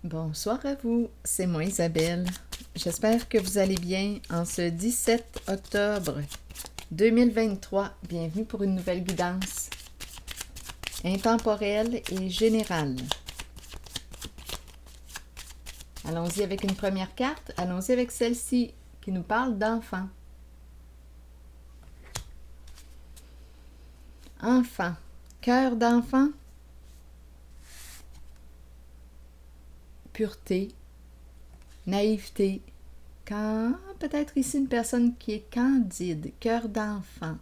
Bonsoir à vous, c'est moi Isabelle. J'espère que vous allez bien en ce 17 octobre 2023. Bienvenue pour une nouvelle guidance intemporelle et générale. Allons-y avec une première carte. Allons-y avec celle-ci qui nous parle d'enfant. Enfant, cœur d'enfant, pureté, naïveté, peut-être ici une personne qui est candide, cœur d'enfant.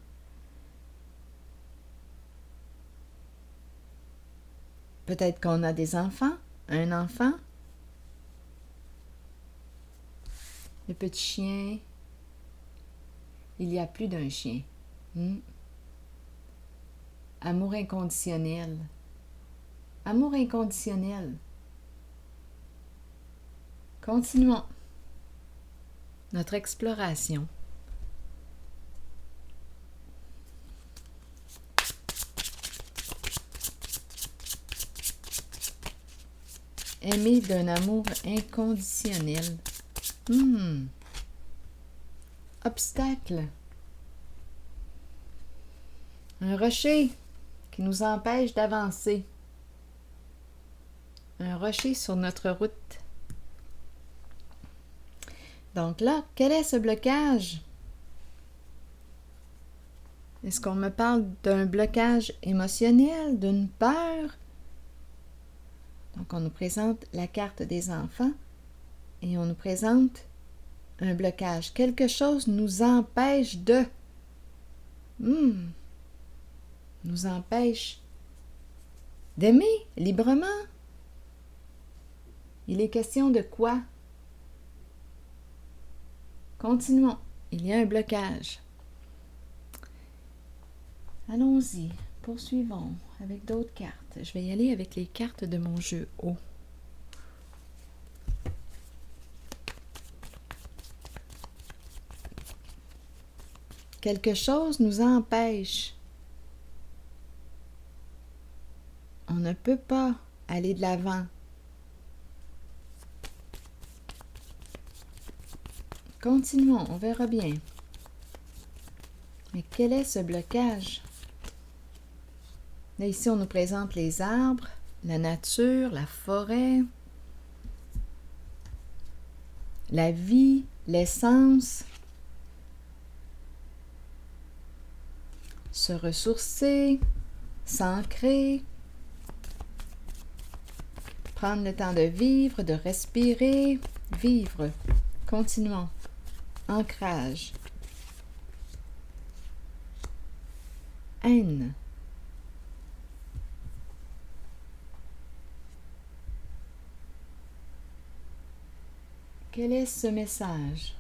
Peut-être qu'on a des enfants, un enfant, le petit chien, il y a plus d'un chien. Amour inconditionnel. Amour inconditionnel. Continuons notre exploration. Aimer d'un amour inconditionnel. Obstacle. Un rocher qui nous empêche d'avancer. Un rocher sur notre route. Donc là, quel est ce blocage? Est-ce qu'on me parle d'un blocage émotionnel, d'une peur? Donc on nous présente la carte des enfants et on nous présente un blocage. Quelque chose nous empêche de... nous empêche d'aimer librement. Il est question de quoi? Continuons. Il y a un blocage. Allons-y. Poursuivons avec d'autres cartes. Je vais y aller avec les cartes de mon jeu haut. Quelque chose nous empêche. On ne peut pas aller de l'avant. Continuons, on verra bien. Mais quel est ce blocage? Là, ici, on nous présente les arbres, la nature, la forêt, la vie, l'essence, se ressourcer, s'ancrer, prendre le temps de vivre, de respirer, vivre. Continuons. Ancrage. Haine. Quel est ce message?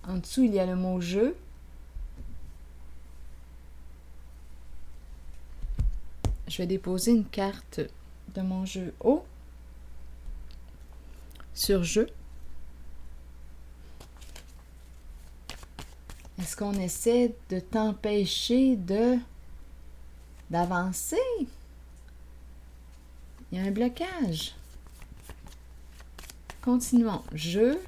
En dessous, il y a le mot « jeu ». Je vais déposer une carte de mon jeu haut sur « jeu ». Est-ce qu'on essaie de t'empêcher d'avancer? Il y a un blocage. Continuons. Jeu.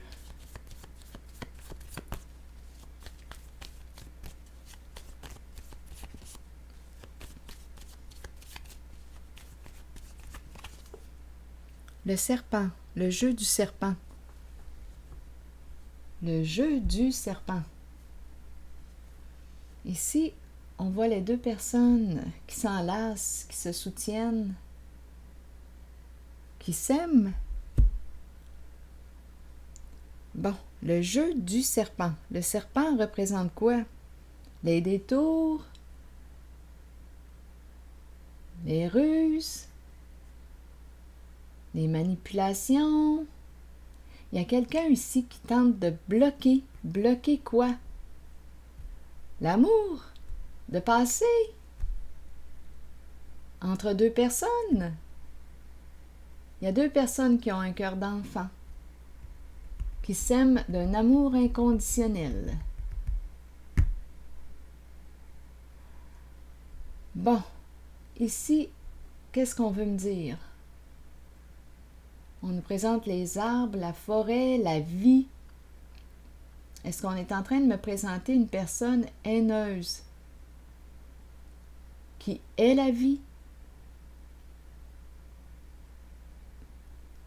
Le serpent. Le jeu du serpent. Le jeu du serpent. Ici, on voit les deux personnes qui s'enlacent, qui se soutiennent, qui s'aiment. Bon, le jeu du serpent. Le serpent représente quoi? Les détours, les ruses, les manipulations. Il y a quelqu'un ici qui tente de bloquer. Bloquer quoi? L'amour, de passer entre deux personnes. Il y a deux personnes qui ont un cœur d'enfant, qui s'aiment d'un amour inconditionnel. Bon, ici, qu'est-ce qu'on veut me dire? On nous présente les arbres, la forêt, la vie. Est-ce qu'on est en train de me présenter une personne haineuse qui est la vie?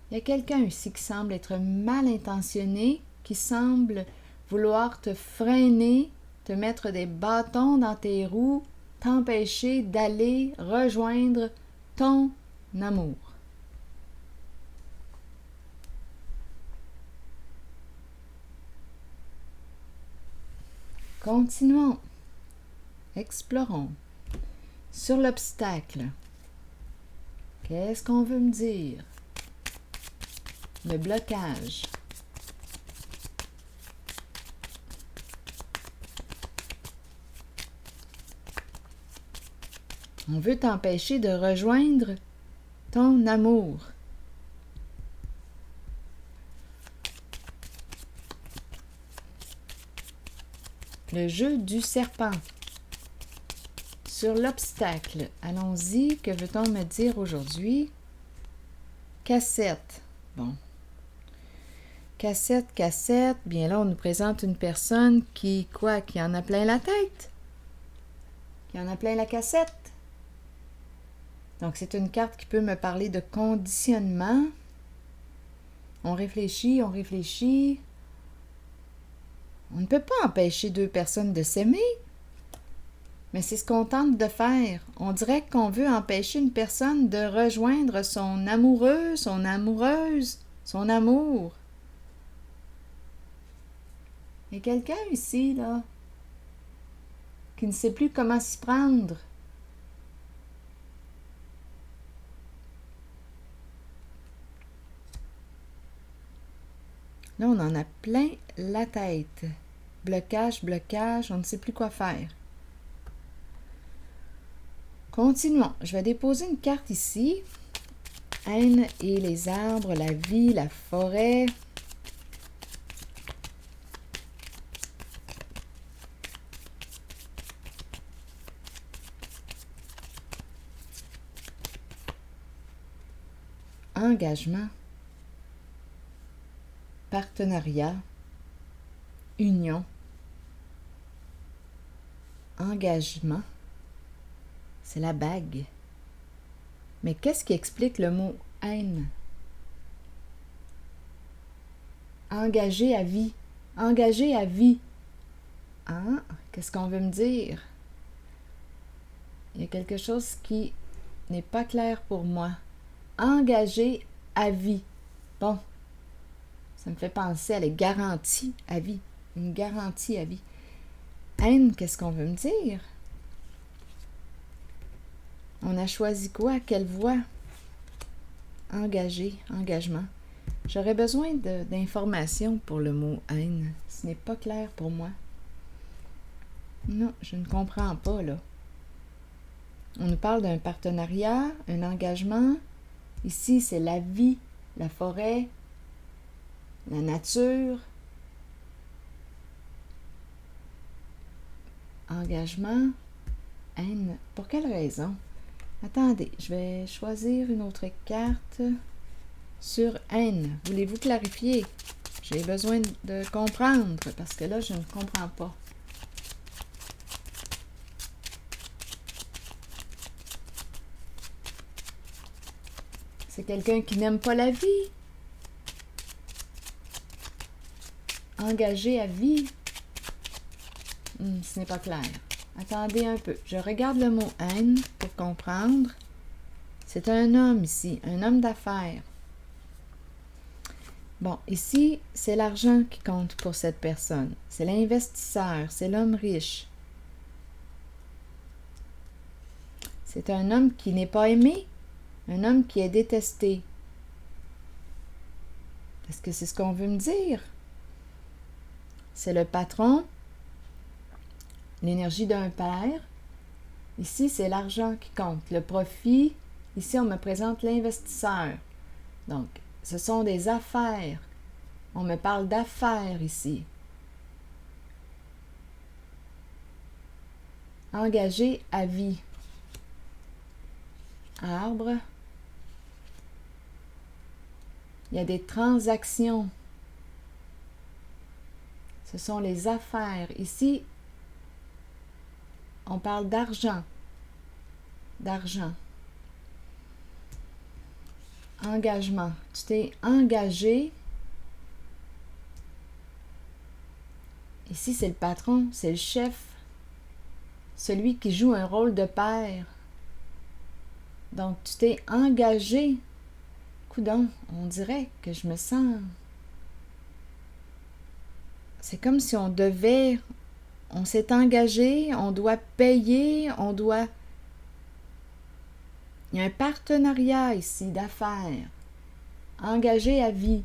Il y a quelqu'un ici qui semble être mal intentionné, qui semble vouloir te freiner, te mettre des bâtons dans tes roues, t'empêcher d'aller rejoindre ton amour. Continuons. Explorons. Sur l'obstacle, qu'est-ce qu'on veut me dire? Le blocage. On veut t'empêcher de rejoindre ton amour. Le jeu du serpent. Sur l'obstacle, allons-y, que veut-on me dire aujourd'hui? Cassette. Bon. Cassette, cassette. Bien là, on nous présente une personne qui, quoi, qui en a plein la tête? Qui en a plein la cassette? Donc, c'est une carte qui peut me parler de conditionnement. On réfléchit, on réfléchit. On ne peut pas empêcher deux personnes de s'aimer. Mais c'est ce qu'on tente de faire. On dirait qu'on veut empêcher une personne de rejoindre son amoureux, son amoureuse, son amour. Il y a quelqu'un ici, là, qui ne sait plus comment s'y prendre. Là, on en a plein la tête. Blocage, blocage, on ne sait plus quoi faire. Continuons. Je vais déposer une carte ici. Haine et les arbres, la vie, la forêt. Engagement. Partenariat. Union. Engagement. C'est la bague. Mais qu'est-ce qui explique le mot haine? Engagé à vie. Engagé à vie. Hein? Qu'est-ce qu'on veut me dire? Il y a quelque chose qui n'est pas clair pour moi. Engagé à vie. Bon. Ça me fait penser à les garanties à vie. Une garantie à vie. Haine, qu'est-ce qu'on veut me dire? On a choisi quoi? Quelle voie? Engagé, engagement. J'aurais besoin d'informations pour le mot haine. Ce n'est pas clair pour moi. Non, je ne comprends pas, là. On nous parle d'un partenariat, un engagement. Ici, c'est la vie, la forêt, la nature. Engagement, haine. Pour quelle raison? Attendez, je vais choisir une autre carte sur haine. Voulez-vous clarifier? J'ai besoin de comprendre parce que là, je ne comprends pas. C'est quelqu'un qui n'aime pas la vie. Engagé à vie. Ce n'est pas clair. Attendez un peu. Je regarde le mot haine pour comprendre. C'est un homme ici, un homme d'affaires. Bon, ici, c'est l'argent qui compte pour cette personne. C'est l'investisseur, c'est l'homme riche. C'est un homme qui n'est pas aimé, un homme qui est détesté. Est-ce que c'est ce qu'on veut me dire? C'est le patron, l'énergie d'un père. Ici, c'est l'argent qui compte, le profit. Ici, on me présente l'investisseur. Donc, ce sont des affaires. On me parle d'affaires ici. Engagé à vie. Arbre. Il y a des transactions. Ce sont les affaires. Ici, on parle d'argent. D'argent. Engagement. Tu t'es engagé. Ici, c'est le patron, c'est le chef. Celui qui joue un rôle de père. Donc, tu t'es engagé. Coudonc, on dirait que je me sens... C'est comme si on s'est engagé, on doit payer, on doit... Il y a un partenariat ici d'affaires, engagé à vie.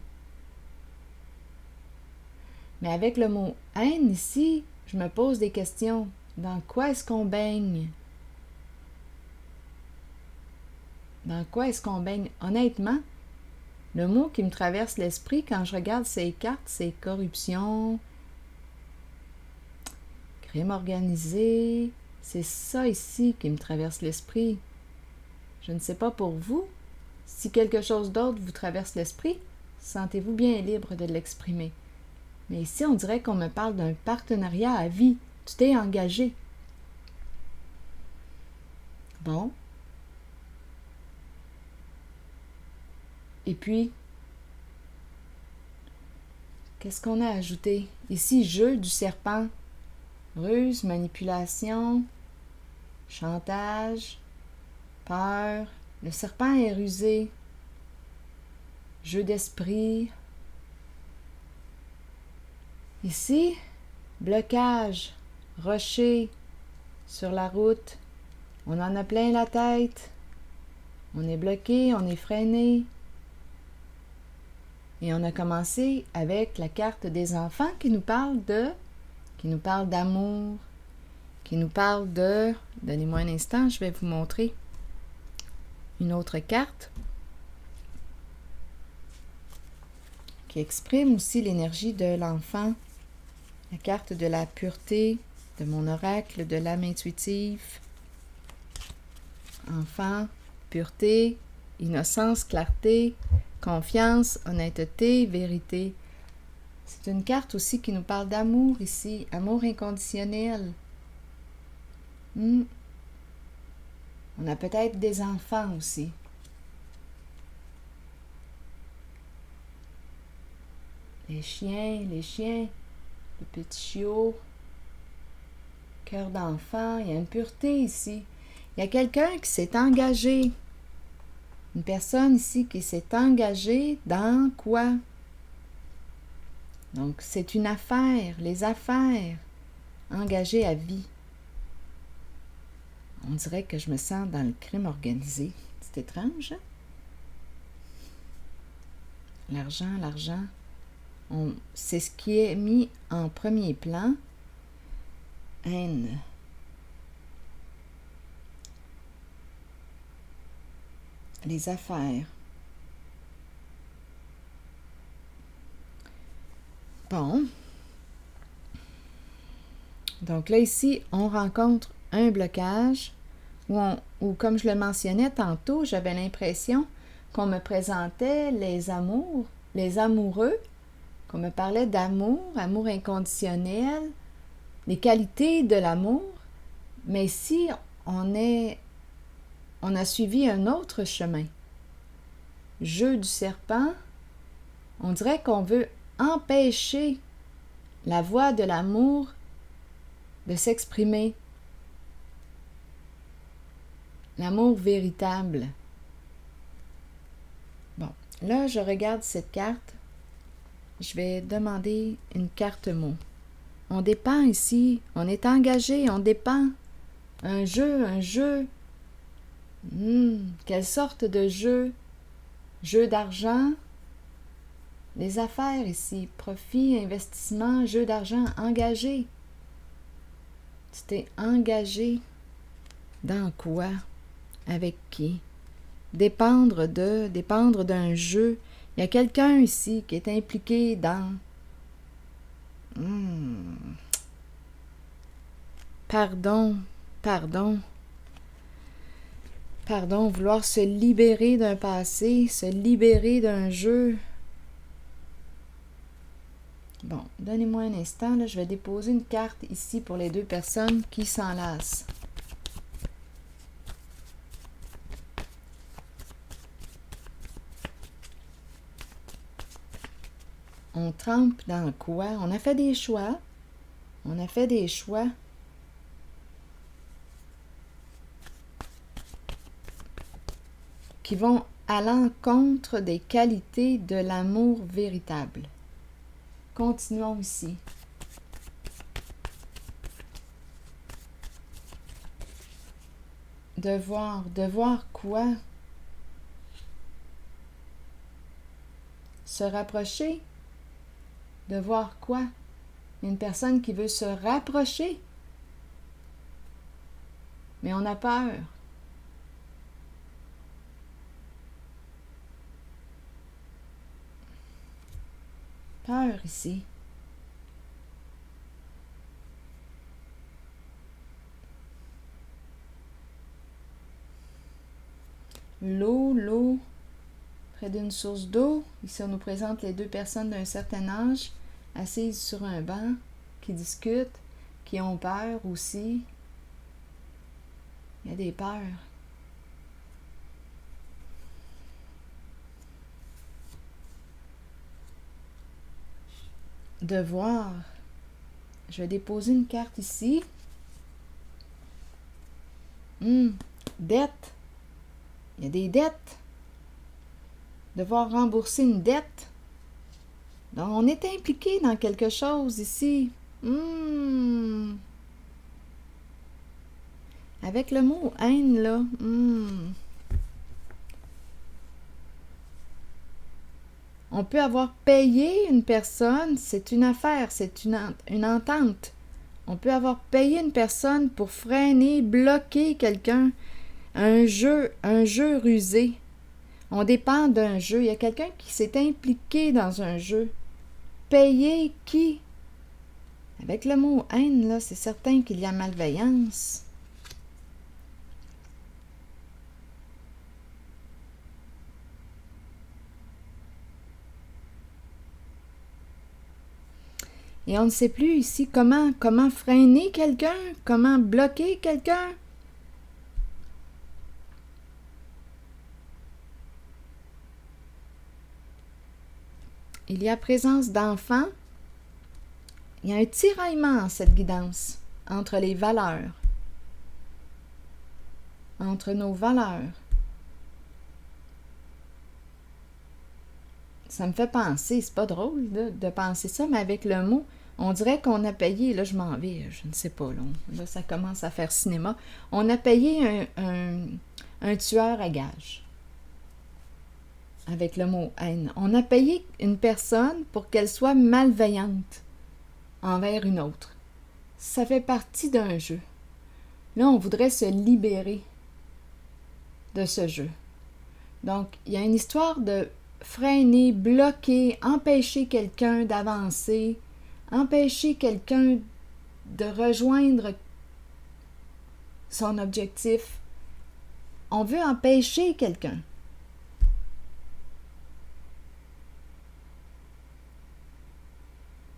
Mais avec le mot haine ici, je me pose des questions. Dans quoi est-ce qu'on baigne? Dans quoi est-ce qu'on baigne? Honnêtement, le mot qui me traverse l'esprit quand je regarde ces cartes, c'est corruption, crime organisé. C'est ça ici qui me traverse l'esprit. Je ne sais pas pour vous. Si quelque chose d'autre vous traverse l'esprit, sentez-vous bien libre de l'exprimer. Mais ici, on dirait qu'on me parle d'un partenariat à vie. Tu t'es engagé. Bon. Et puis, qu'est-ce qu'on a ajouté? Ici, jeu du serpent. Ruse, manipulation, chantage, peur. Le serpent est rusé. Jeu d'esprit. Ici, blocage, rocher sur la route. On en a plein la tête. On est bloqué, on est freiné. Et on a commencé avec la carte des enfants qui nous parle d'amour, qui nous parle de... Donnez-moi un instant, je vais vous montrer une autre carte qui exprime aussi l'énergie de l'enfant. La carte de la pureté, de mon oracle, de l'âme intuitive. Enfant, pureté, innocence, clarté, confiance, honnêteté, vérité. C'est une carte aussi qui nous parle d'amour ici, amour inconditionnel. On a peut-être des enfants aussi. Les chiens, le petit chiot, cœur d'enfant, il y a une pureté ici. Il y a quelqu'un qui s'est engagé. Une personne ici qui s'est engagée dans quoi? Donc, c'est une affaire, les affaires, engagées à vie. On dirait que je me sens dans le crime organisé. C'est étrange, hein? L'argent. C'est ce qui est mis en premier plan. Haine. Les affaires. Bon. Donc là, ici, on rencontre un blocage où, comme je le mentionnais tantôt, j'avais l'impression qu'on me présentait les amoureux, qu'on me parlait d'amour, amour inconditionnel, les qualités de l'amour. Mais ici, on a suivi un autre chemin. Jeu du serpent, on dirait qu'on veut empêcher la voix de l'amour de s'exprimer. L'amour véritable. Bon, là, je regarde cette carte. Je vais demander une carte mot. On dépend ici. On est engagé, on dépend. Un jeu. Quelle sorte de jeu? Jeu d'argent? Les affaires ici. Profit, investissement, jeu d'argent, engagé. Tu t'es engagé dans quoi? Avec qui? Dépendre d'un jeu. Il y a quelqu'un ici qui est impliqué dans... Pardon, vouloir se libérer d'un passé, se libérer d'un jeu, Bon, donnez-moi un instant, là, je vais déposer une carte ici pour les deux personnes qui s'enlacent. On trempe dans quoi? On a fait des choix. On a fait des choix. Qui vont à l'encontre des qualités de l'amour véritable. Continuons ici. Devoir quoi? Se rapprocher? Devoir quoi? Une personne qui veut se rapprocher. Mais on a peur. Peur ici. L'eau, près d'une source d'eau. Ici, on nous présente les deux personnes d'un certain âge, assises sur un banc, qui discutent, qui ont peur aussi. Il y a des peurs. Devoir. Je vais déposer une carte ici. Dette. Il y a des dettes. Devoir rembourser une dette. Donc, on est impliqué dans quelque chose ici. Avec le mot haine, là. On peut avoir payé une personne, c'est une affaire, c'est une entente. On peut avoir payé une personne pour freiner, bloquer quelqu'un. Un jeu rusé. On dépend d'un jeu. Il y a quelqu'un qui s'est impliqué dans un jeu. Payer qui? Avec le mot haine, là, c'est certain qu'il y a malveillance. Et on ne sait plus ici comment freiner quelqu'un, comment bloquer quelqu'un. Il y a présence d'enfants. Il y a un tiraillement en cette guidance entre les valeurs, entre nos valeurs. Ça me fait penser, c'est pas drôle de penser ça, mais avec le mot, on dirait qu'on a payé, là je m'en vais, je ne sais pas, là ça commence à faire cinéma. On a payé un tueur à gage. Avec le mot haine. On a payé une personne pour qu'elle soit malveillante envers une autre. Ça fait partie d'un jeu. Là, on voudrait se libérer de ce jeu. Donc, il y a une histoire de freiner, bloquer, empêcher quelqu'un d'avancer, empêcher quelqu'un de rejoindre son objectif. On veut empêcher quelqu'un.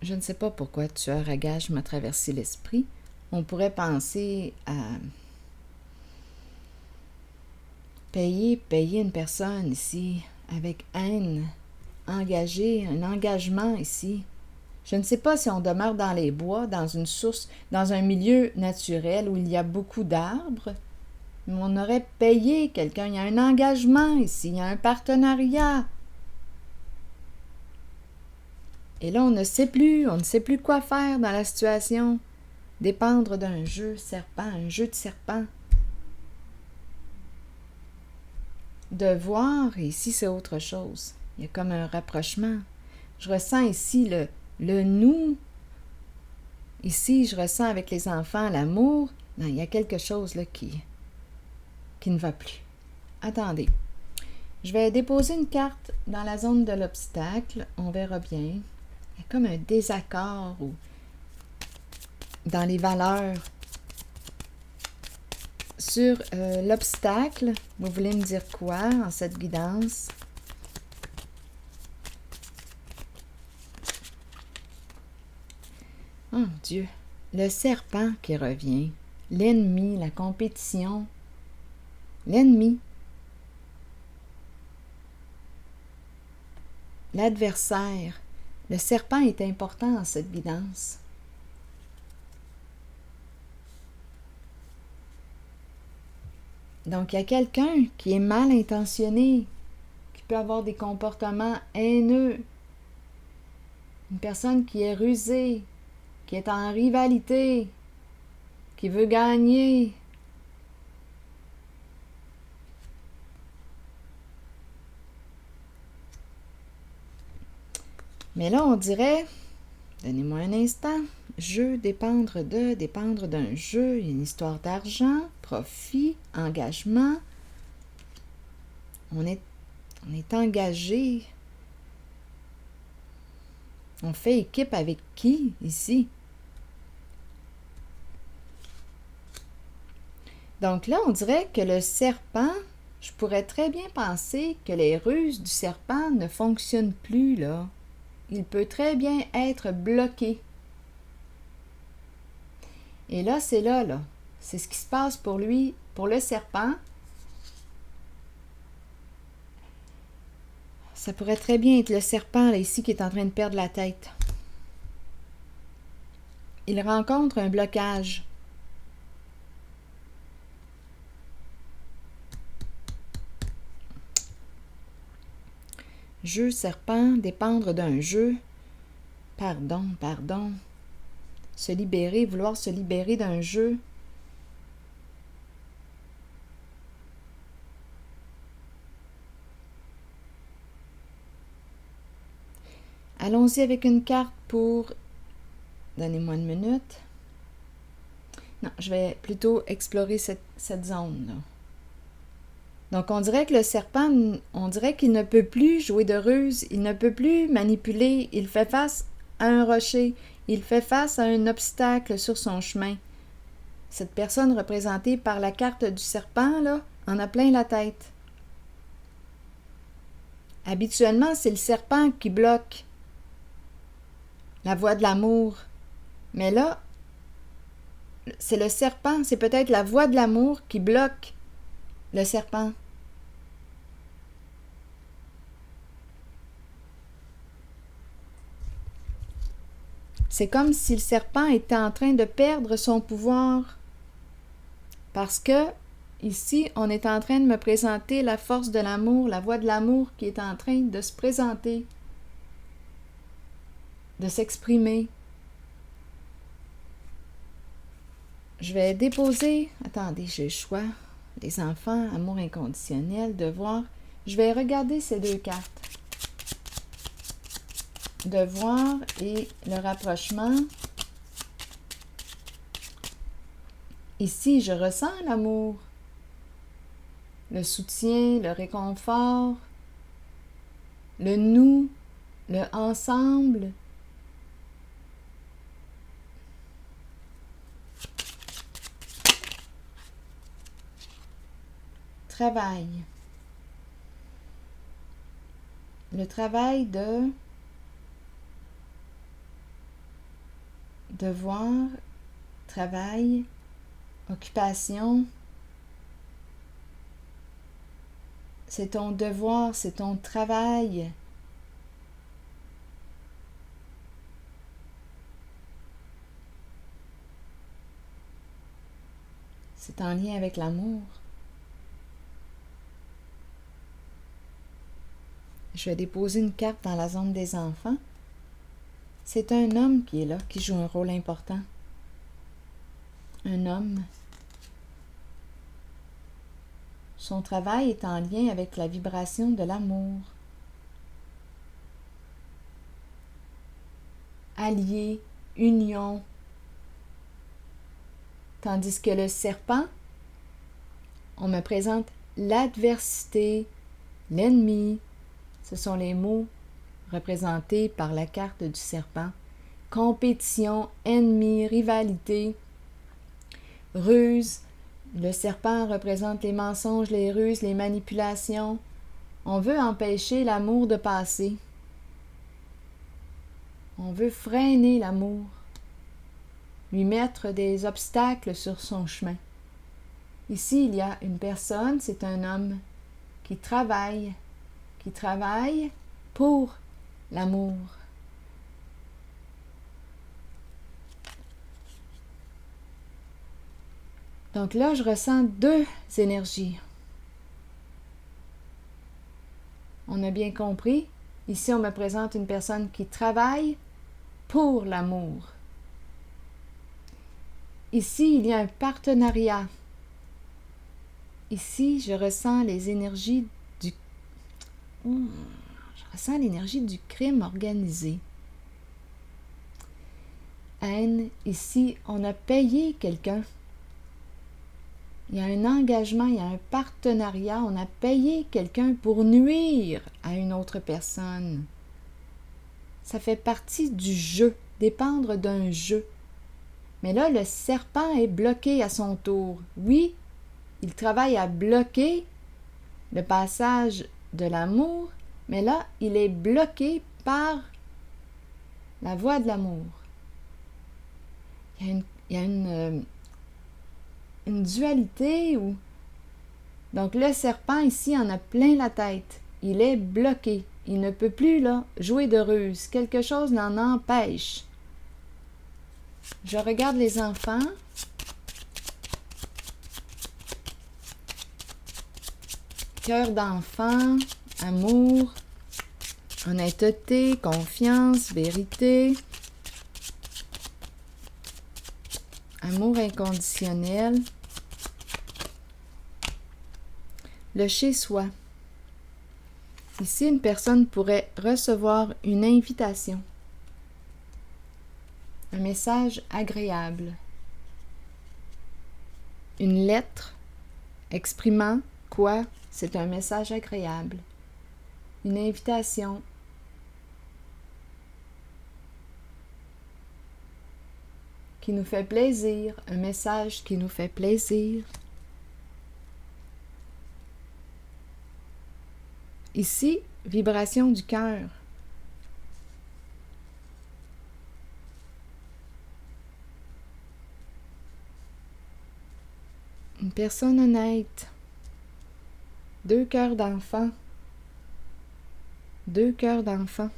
Je ne sais pas pourquoi tueur à gage m'a traversé l'esprit. On pourrait penser à payer une personne ici avec haine, engager, un engagement ici. Je ne sais pas si on demeure dans les bois, dans une source, dans un milieu naturel où il y a beaucoup d'arbres, mais on aurait payé quelqu'un. Il y a un engagement ici, il y a un partenariat. Et là, on ne sait plus quoi faire dans la situation. Dépendre d'un jeu serpent, un jeu de serpent. Devoir, ici, c'est autre chose. Il y a comme un rapprochement. Je ressens ici le nous. Ici, je ressens avec les enfants l'amour. Non, il y a quelque chose là qui ne va plus. Attendez. Je vais déposer une carte dans la zone de l'obstacle. On verra bien. Il y a comme un désaccord ou dans les valeurs. Sur l'obstacle, vous voulez me dire quoi en cette guidance? Oh Dieu, le serpent qui revient, l'ennemi, la compétition, l'ennemi, l'adversaire. Le serpent est important en cette guidance. Donc, il y a quelqu'un qui est mal intentionné, qui peut avoir des comportements haineux, une personne qui est rusée, qui est en rivalité, qui veut gagner. Mais là, on dirait, donnez-moi un instant, jeu, dépendre d'un jeu, il y a une histoire d'argent, profit, engagement. On est engagé. On fait équipe avec qui ici? Donc là, on dirait que le serpent, je pourrais très bien penser que les ruses du serpent ne fonctionnent plus, là. Il peut très bien être bloqué. Et là, c'est là. C'est ce qui se passe pour lui, pour le serpent. Ça pourrait très bien être le serpent, là, ici, qui est en train de perdre la tête. Il rencontre un blocage. Jeu, serpent, dépendre d'un jeu. Pardon. Se libérer, vouloir se libérer d'un jeu. Allons-y avec une carte pour... Donnez-moi une minute. Non, je vais plutôt explorer cette zone-là. Donc, on dirait que le serpent, on dirait qu'il ne peut plus jouer de ruse, il ne peut plus manipuler, il fait face à un rocher, il fait face à un obstacle sur son chemin. Cette personne représentée par la carte du serpent, là, en a plein la tête. Habituellement, c'est le serpent qui bloque la voie de l'amour. Mais là, c'est le serpent, c'est peut-être la voie de l'amour qui bloque le serpent. C'est comme si le serpent était en train de perdre son pouvoir. Parce que, ici, on est en train de me présenter la force de l'amour, la voie de l'amour qui est en train de se présenter, de s'exprimer. Je vais déposer... Attendez, j'ai le choix. Les enfants, amour inconditionnel, devoir. Je vais regarder ces deux cartes. Devoir et le rapprochement. Ici, je ressens l'amour, le soutien, le réconfort, le nous, le ensemble. Travail. Le travail de devoir, travail, occupation. C'est ton devoir, c'est ton travail. C'est en lien avec l'amour. Je vais déposer une carte dans la zone des enfants. C'est un homme qui est là, qui joue un rôle important. Un homme. Son travail est en lien avec la vibration de l'amour. Allié, union. Tandis que le serpent, on me présente l'adversité, l'ennemi. Ce sont les mots représentés par la carte du serpent. Compétition, ennemi, rivalité, ruse. Le serpent représente les mensonges, les ruses, les manipulations. On veut empêcher l'amour de passer. On veut freiner l'amour. lui mettre des obstacles sur son chemin. Ici, il y a une personne, c'est un homme qui travaille pour l'amour. Donc là, je ressens deux énergies. On a bien compris. Ici, on me présente une personne qui travaille pour l'amour. Ici, il y a un partenariat. Ici, je ressens les énergies du... Je ressens l'énergie du crime organisé. Haine, ici, on a payé quelqu'un. Il y a un engagement, il y a un partenariat. On a payé quelqu'un pour nuire à une autre personne. Ça fait partie du jeu, dépendre d'un jeu. Mais là, le serpent est bloqué à son tour. Oui, il travaille à bloquer le passage de l'amour, mais là, il est bloqué par la voie de l'amour. Il y a une dualité où... Donc le serpent ici en a plein la tête. Il est bloqué. Il ne peut plus là jouer de ruse. Quelque chose l'en empêche. Je regarde les enfants. Cœur d'enfant, amour, honnêteté, confiance, vérité, amour inconditionnel, le chez-soi. Ici, une personne pourrait recevoir une invitation, un message agréable, une lettre exprimant quoi c'est un message agréable, une invitation, qui nous fait plaisir, un message qui nous fait plaisir. Ici, vibration du cœur. Une personne honnête. Deux cœurs d'enfant. Deux cœurs d'enfant.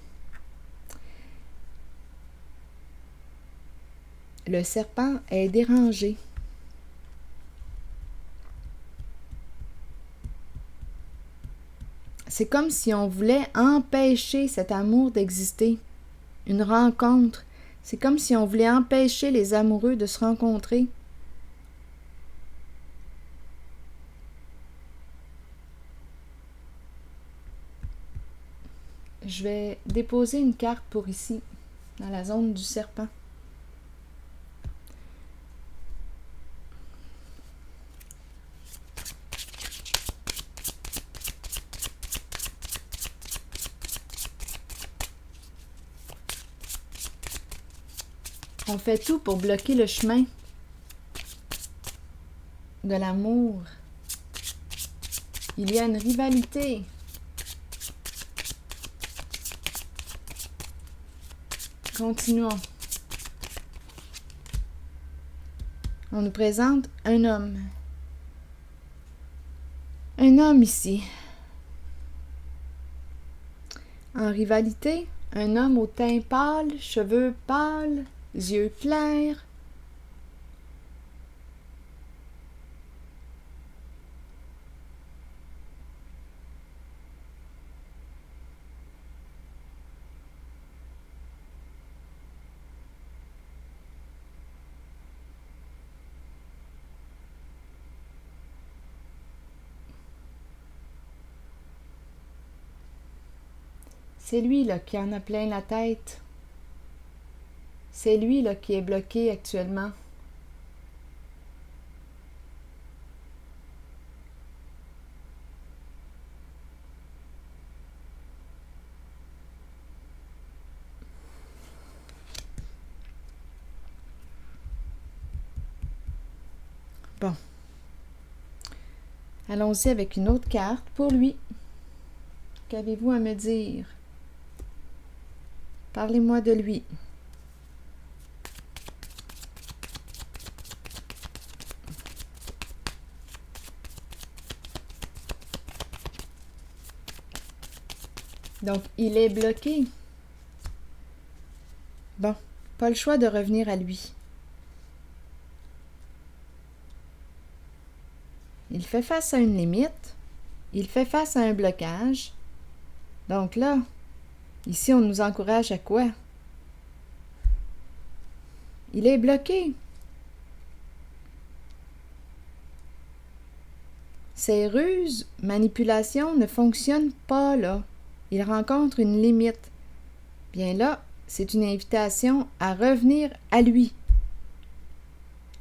Le serpent est dérangé. C'est comme si on voulait empêcher cet amour d'exister. Une rencontre. C'est comme si on voulait empêcher les amoureux de se rencontrer. Je vais déposer une carte pour ici, dans la zone du serpent. On fait tout pour bloquer le chemin de l'amour. Il y a une rivalité. Continuons. On nous présente un homme. Un homme ici. En rivalité, un homme au teint pâle, cheveux pâles, yeux clairs. C'est lui là qui en a plein la tête. C'est lui là qui est bloqué actuellement. Bon. Allons-y avec une autre carte pour lui. Qu'avez-vous à me dire? Parlez-moi de lui. Donc, il est bloqué. Bon, pas le choix de revenir à lui. Il fait face à une limite. Il fait face à un blocage. Donc là, ici, on nous encourage à quoi? Il est bloqué. Ces ruses, manipulations ne fonctionnent pas là. Il rencontre une limite. Bien là, c'est une invitation à revenir à lui.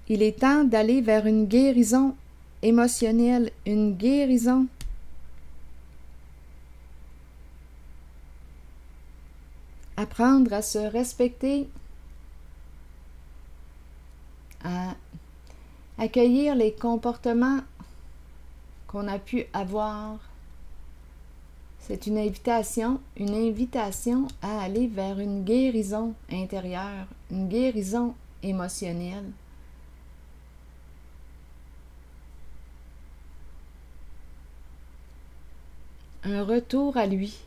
Il est temps d'aller vers une guérison émotionnelle, une guérison. Apprendre à se respecter, à accueillir les comportements qu'on a pu avoir. C'est une invitation à aller vers une guérison intérieure, une guérison émotionnelle. Un retour à lui.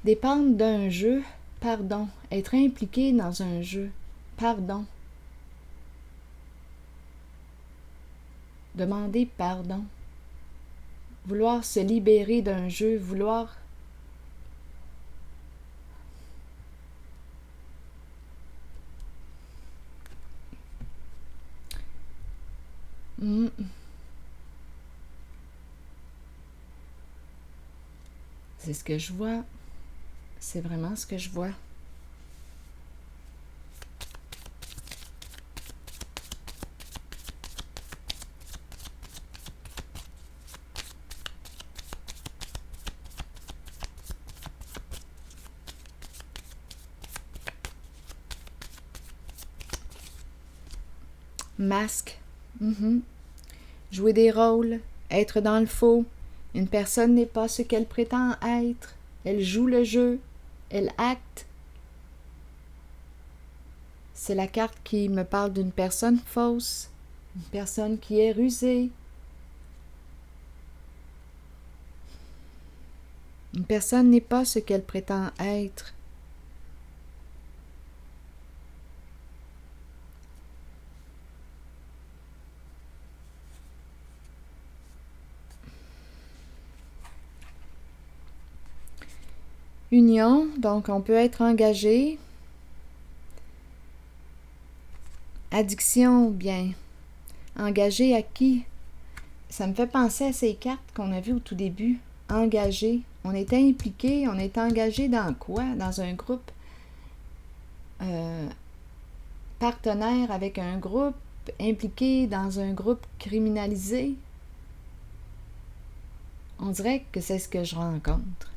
Dépendre d'un jeu, pardon. Être impliqué dans un jeu, pardon. Demander pardon. Vouloir se libérer d'un jeu, vouloir C'est ce que je vois. C'est vraiment ce que je vois. Masque. Jouer des rôles, être dans le faux. Une personne n'est pas ce qu'elle prétend être. Elle joue le jeu. Elle acte. C'est la carte qui me parle d'une personne fausse, une personne qui est rusée, une personne n'est pas ce qu'elle prétend être. Union, donc on peut être engagé. Addiction, bien. Engagé à qui? Ça me fait penser à ces cartes qu'on a vues au tout début. Engagé. On est impliqué, on est engagé dans quoi? Dans un groupe partenaire avec un groupe, impliqué dans un groupe criminalisé. On dirait que c'est ce que je rencontre.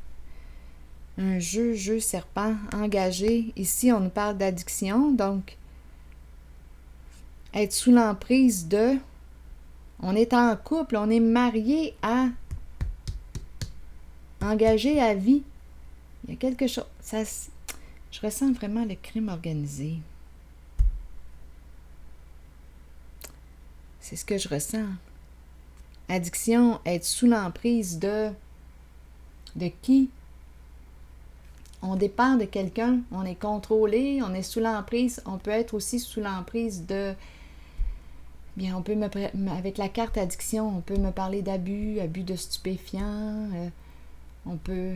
Un jeu serpent, engagé. Ici, on nous parle d'addiction, donc être sous l'emprise de... On est en couple, on est marié à... Engagé à vie. Il y a quelque chose... je ressens vraiment le crime organisé. C'est ce que je ressens. Addiction, être sous l'emprise de... De qui? On dépend de quelqu'un, on est contrôlé, on est sous l'emprise, on peut être aussi sous l'emprise de... Bien, on peut avec la carte addiction, on peut me parler d'abus, abus de stupéfiants, on peut...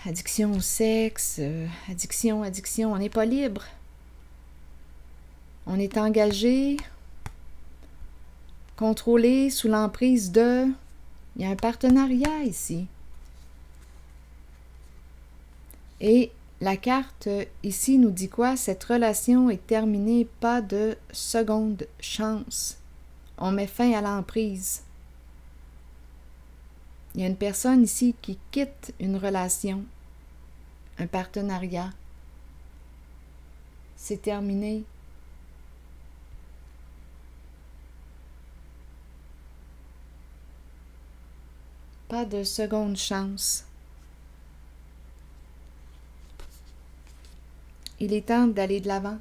Addiction au sexe, addiction, on n'est pas libre. On est engagé, contrôlé, sous l'emprise de... Il y a un partenariat ici. Et la carte ici nous dit quoi? Cette relation est terminée, pas de seconde chance. On met fin à l'emprise. Il y a une personne ici qui quitte une relation, un partenariat. C'est terminé. Pas de seconde chance. Il est temps d'aller de l'avant.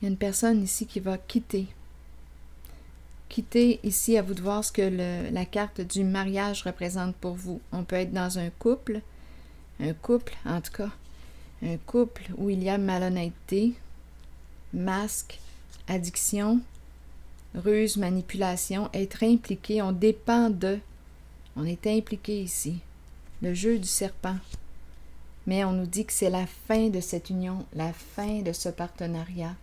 Il y a une personne ici qui va quitter. Quitter, ici, à vous de voir ce que la carte du mariage représente pour vous. On peut être dans un couple en tout cas, un couple où il y a malhonnêteté, masque, addiction, ruse, manipulation, être impliqué, on dépend de, on est impliqué ici. Le jeu du serpent. Mais on nous dit que c'est la fin de cette union, la fin de ce partenariat.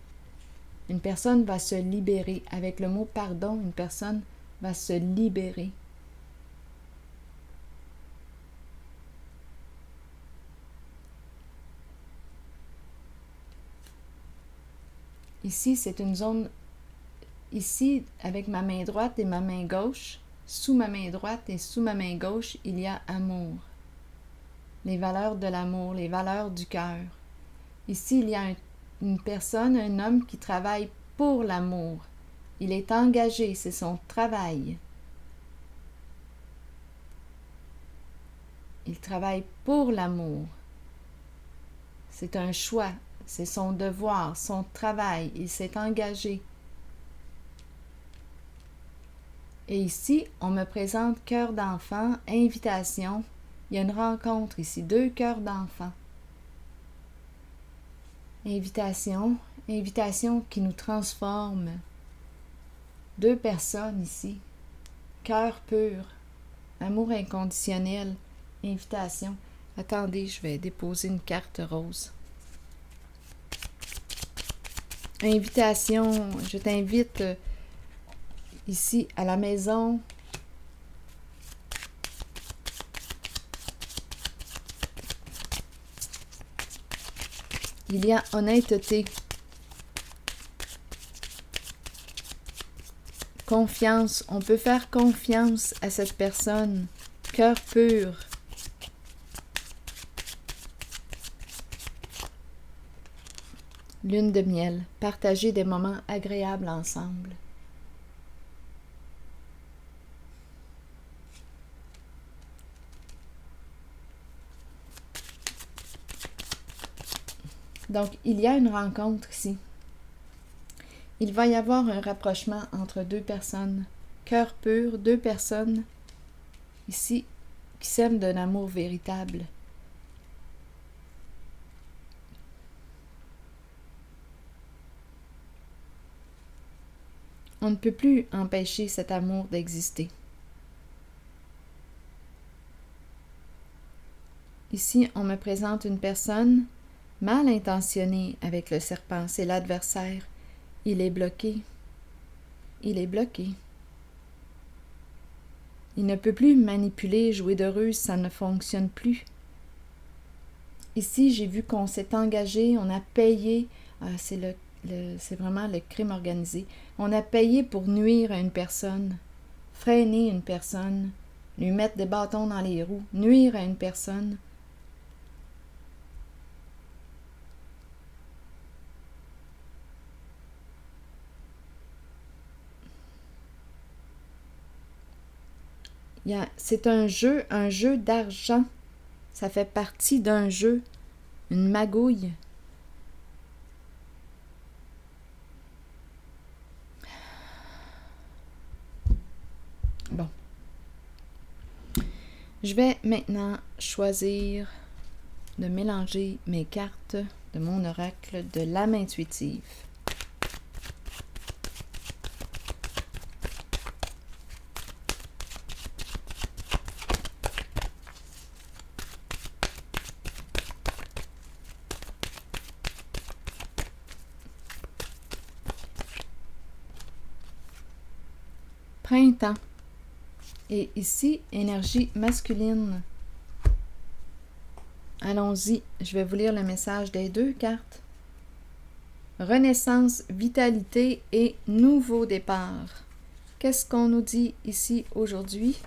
Une personne va se libérer. Avec le mot pardon, une personne va se libérer. Ici, c'est une zone, ici, avec ma main droite et ma main gauche, sous ma main droite et sous ma main gauche, il y a amour. Les valeurs de l'amour, les valeurs du cœur. Ici, il y a une personne, un homme qui travaille pour l'amour. Il est engagé, c'est son travail. Il travaille pour l'amour. C'est un choix, c'est son devoir, son travail. Il s'est engagé. Et ici, on me présente cœur d'enfant, invitation. Il y a une rencontre ici, 2 cœurs d'enfant. Invitation qui nous transforme. 2 personnes ici. Cœur pur, amour inconditionnel, invitation. Attendez, je vais déposer une carte rose. Invitation, je t'invite ici à la maison. Il y a honnêteté, confiance. On peut faire confiance à cette personne. Cœur pur. Lune de miel. Partager des moments agréables ensemble. Donc, il y a une rencontre ici. Il va y avoir un rapprochement entre 2 personnes. Cœur pur, 2 personnes ici qui s'aiment d'un amour véritable. On ne peut plus empêcher cet amour d'exister. Ici, on me présente une personne mal intentionnée avec le serpent. C'est l'adversaire. Il est bloqué. Il est bloqué. Il ne peut plus manipuler, jouer de ruse, ça ne fonctionne plus. Ici, j'ai vu qu'on s'est engagé, on a payé, c'est vraiment le crime organisé. On a payé pour nuire à une personne, freiner une personne, lui mettre des bâtons dans les roues, nuire à une personne. C'est un jeu d'argent. Ça fait partie d'un jeu, une magouille. Bon. Je vais maintenant choisir de mélanger mes cartes de mon oracle de l'âme intuitive. Printemps. Et ici, énergie masculine. Allons-y, je vais vous lire le message des 2 cartes. Renaissance, vitalité et nouveau départ. Qu'est-ce qu'on nous dit ici aujourd'hui?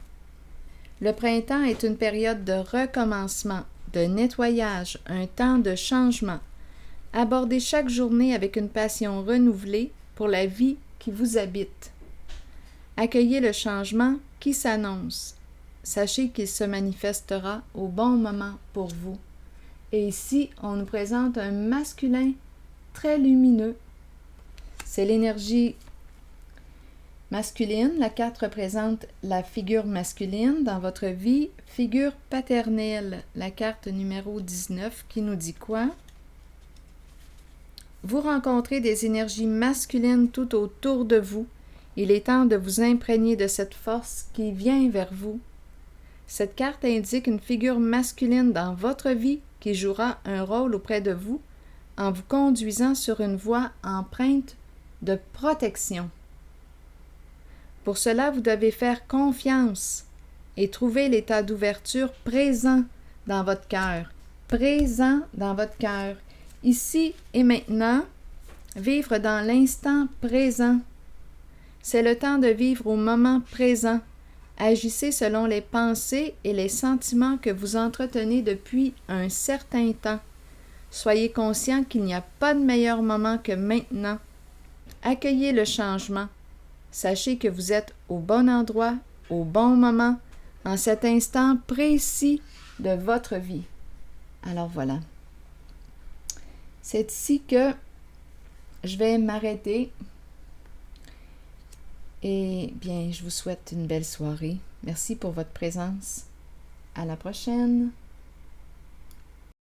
Le printemps est une période de recommencement, de nettoyage, un temps de changement. Abordez chaque journée avec une passion renouvelée pour la vie qui vous habite. Accueillez le changement qui s'annonce. Sachez qu'il se manifestera au bon moment pour vous. Et ici, on nous présente un masculin très lumineux, c'est l'énergie masculine. La carte représente la figure masculine dans votre vie, figure paternelle. La carte numéro 19 qui nous dit quoi? Vous rencontrez des énergies masculines tout autour de vous. Il est temps de vous imprégner de cette force qui vient vers vous. Cette carte indique une figure masculine dans votre vie qui jouera un rôle auprès de vous en vous conduisant sur une voie empreinte de protection. Pour cela, vous devez faire confiance et trouver l'état d'ouverture présent dans votre cœur. Présent dans votre cœur. Ici et maintenant, vivre dans l'instant présent. C'est le temps de vivre au moment présent. Agissez selon les pensées et les sentiments que vous entretenez depuis un certain temps. Soyez conscient qu'il n'y a pas de meilleur moment que maintenant. Accueillez le changement. Sachez que vous êtes au bon endroit, au bon moment, en cet instant précis de votre vie. Alors voilà. C'est ici que je vais m'arrêter. Et bien, je vous souhaite une belle soirée. Merci pour votre présence. À la prochaine.